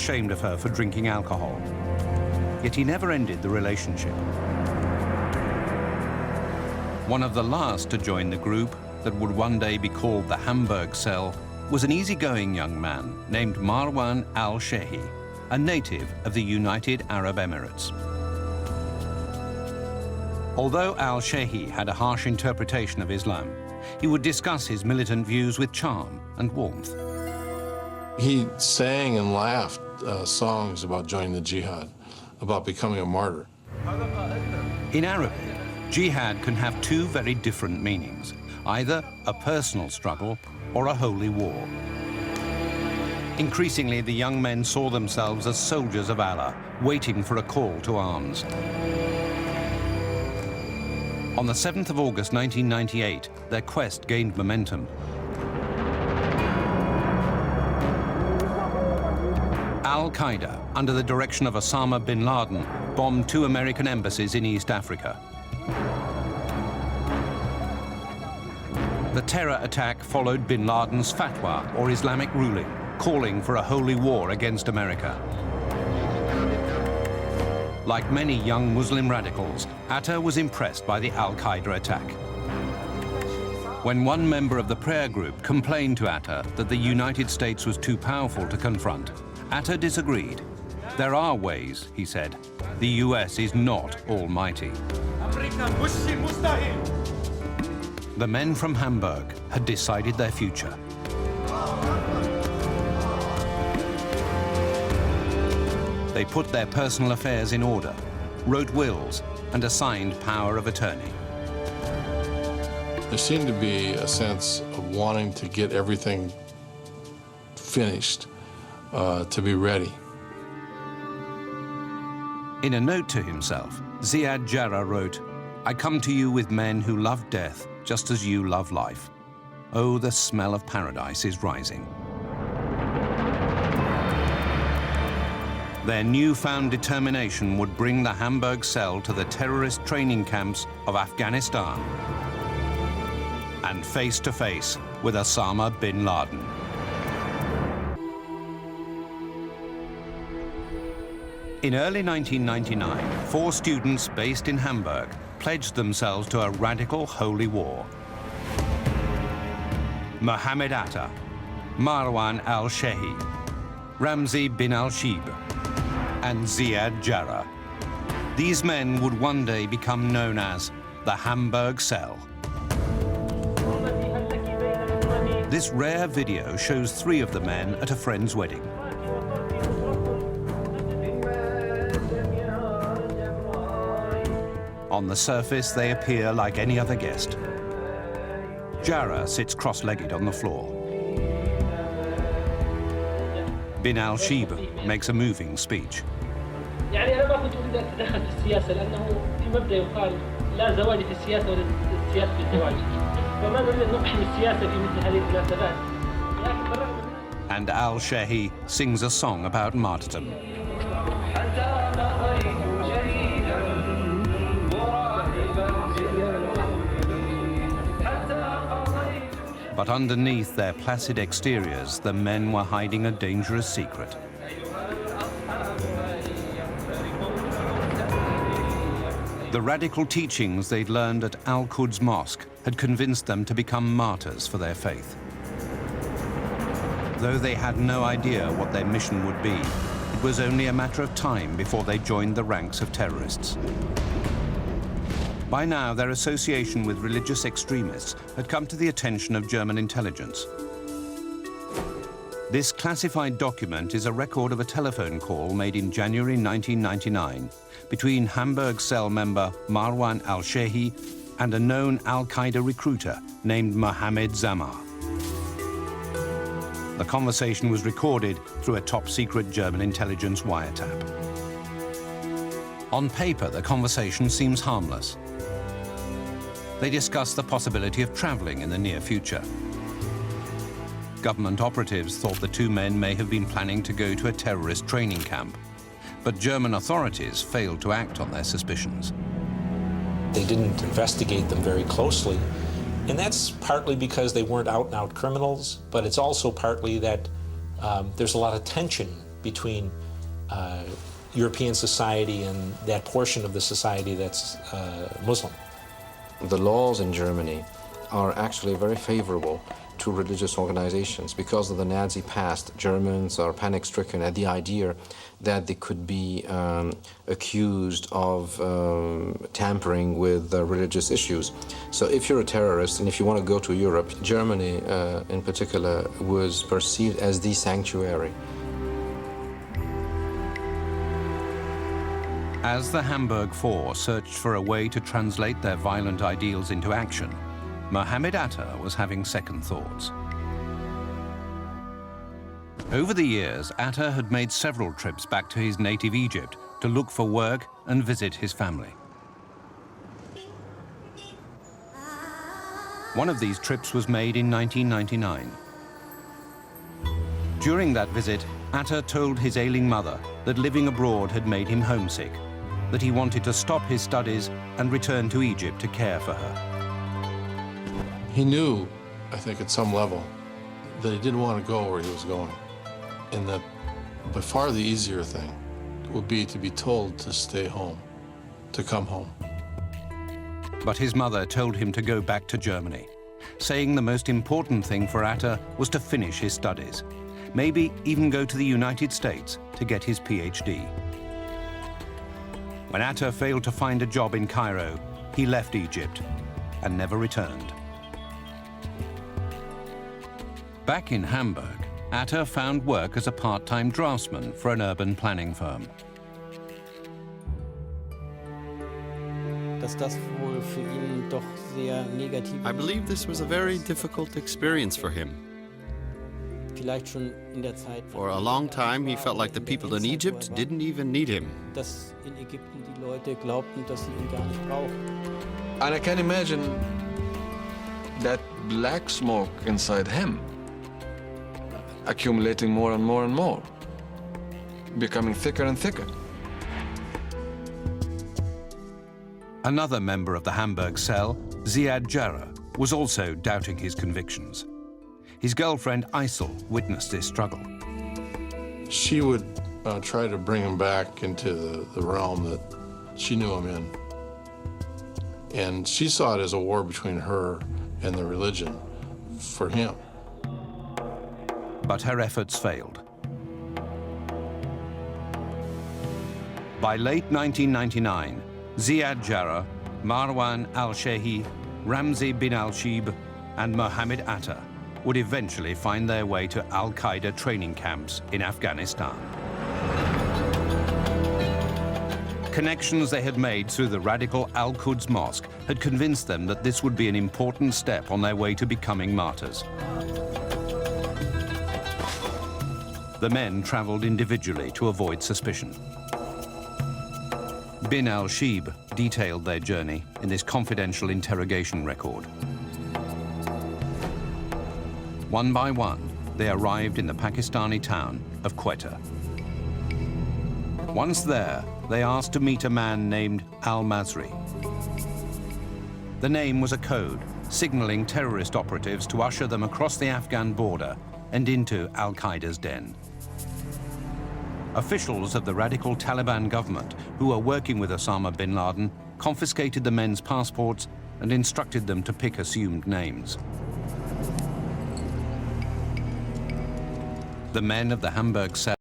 ashamed of her for drinking alcohol. Yet he never ended the relationship. One of the last to join the group that would one day be called the Hamburg cell was an easygoing young man named Marwan al-Shehi, a native of the United Arab Emirates. Although al-Shehi had a harsh interpretation of Islam, he would discuss his militant views with charm and warmth. He sang and laughed songs about joining the jihad, about becoming a martyr. In Arabic, jihad can have two very different meanings, either a personal struggle or a holy war. Increasingly, the young men saw themselves as soldiers of Allah, waiting for a call to arms. On the 7th of August 1998, their quest gained momentum. Al-Qaeda, under the direction of Osama bin Laden, bombed 2 American embassies in East Africa. The terror attack followed bin Laden's fatwa, or Islamic ruling, calling for a holy war against America. Like many young Muslim radicals, Atta was impressed by the Al-Qaeda attack. When one member of the prayer group complained to Atta that the United States was too powerful to confront, Atta disagreed. There are ways, he said. The US is not almighty. The men from Hamburg had decided their future. They put their personal affairs in order, wrote wills, and assigned power of attorney. There seemed to be a sense of wanting to get everything finished, to be ready. In a note to himself, Ziad Jarrah wrote, "I come to you with men who love death just as you love life. Oh, the smell of paradise is rising." Their newfound determination would bring the Hamburg cell to the terrorist training camps of Afghanistan and face to face with Osama bin Laden. In early 1999, 4 students based in Hamburg pledged themselves to a radical holy war. Mohammed Atta, Marwan al-Shehi, Ramzi bin al-Shib, and Ziad Jarrah. These men would one day become known as the Hamburg Cell. This rare video shows 3 of the men at a friend's wedding. On the surface, they appear like any other guest. Jarrah sits cross-legged on the floor. Bin al-Shib makes a moving speech. يعني أنا ما كنت أريد أن أتدخل في السياسة لأنه في مبدأ يقال لا زواج في السياسة ولا السياسة في الزواج. فما نريد أن نقحم السياسة في مثل هذه المناسبات. And al-Shehi sings a song about martyrdom. But underneath their placid exteriors, the men were hiding a dangerous secret. The radical teachings they'd learned at Al-Quds Mosque had convinced them to become martyrs for their faith. Though they had no idea what their mission would be, it was only a matter of time before they joined the ranks of terrorists. By now, their association with religious extremists had come to the attention of German intelligence. This classified document is a record of a telephone call made in January 1999 between Hamburg cell member Marwan al-Shehi and a known Al-Qaeda recruiter named Mohammed Zamar. The conversation was recorded through a top-secret German intelligence wiretap. On paper, the conversation seems harmless. They discussed the possibility of traveling in the near future. Government operatives thought the 2 men may have been planning to go to a terrorist training camp, but German authorities failed to act on their suspicions. They didn't investigate them very closely, and that's partly because they weren't out-and-out criminals, but it's also partly that there's a lot of tension between European society and that portion of the society that's Muslim. The laws in Germany are actually very favorable to religious organizations. Because of the Nazi past, Germans are panic-stricken at the idea that they could be accused of tampering with religious issues. So if you're a terrorist and if you want to go to Europe, Germany in particular was perceived as the sanctuary. As the Hamburg Four searched for a way to translate their violent ideals into action, Mohammed Atta was having second thoughts. Over the years, Atta had made several trips back to his native Egypt to look for work and visit his family. One of these trips was made in 1999. During that visit, Atta told his ailing mother that living abroad had made him homesick, that he wanted to stop his studies and return to Egypt to care for her. He knew, I think at some level, that he didn't want to go where he was going, and that by far the easier thing would be to be told to stay home, to come home. But his mother told him to go back to Germany, saying the most important thing for Atta was to finish his studies, maybe even go to the United States to get his PhD. When Atta failed to find a job in Cairo, he left Egypt and never returned. Back in Hamburg, Atta found work as a part-time draftsman for an urban planning firm. I believe this was a very difficult experience for him. For a long time, he felt like the people in Egypt didn't even need him. And I can imagine that black smoke inside him, accumulating more and more and more, becoming thicker and thicker. Another member of the Hamburg cell, Ziad Jarrah, was also doubting his convictions. His girlfriend, Aysel, witnessed this struggle. She would try to bring him back into the realm that she knew him in. And she saw it as a war between her and the religion for him. But her efforts failed. By late 1999, Ziad Jarrah, Marwan al-Shehi, Ramzi bin al-Shib, and Mohammed Atta would eventually find their way to al-Qaeda training camps in Afghanistan. Connections they had made through the radical Al-Quds Mosque had convinced them that this would be an important step on their way to becoming martyrs. The men traveled individually to avoid suspicion. Bin al-Shib detailed their journey in this confidential interrogation record. One by one, they arrived in the Pakistani town of Quetta. Once there, they asked to meet a man named al-Masri. The name was a code, signaling terrorist operatives to usher them across the Afghan border and into al-Qaeda's den. Officials of the radical Taliban government, who were working with Osama bin Laden, confiscated the men's passports and instructed them to pick assumed names. The men of the Hamburg cell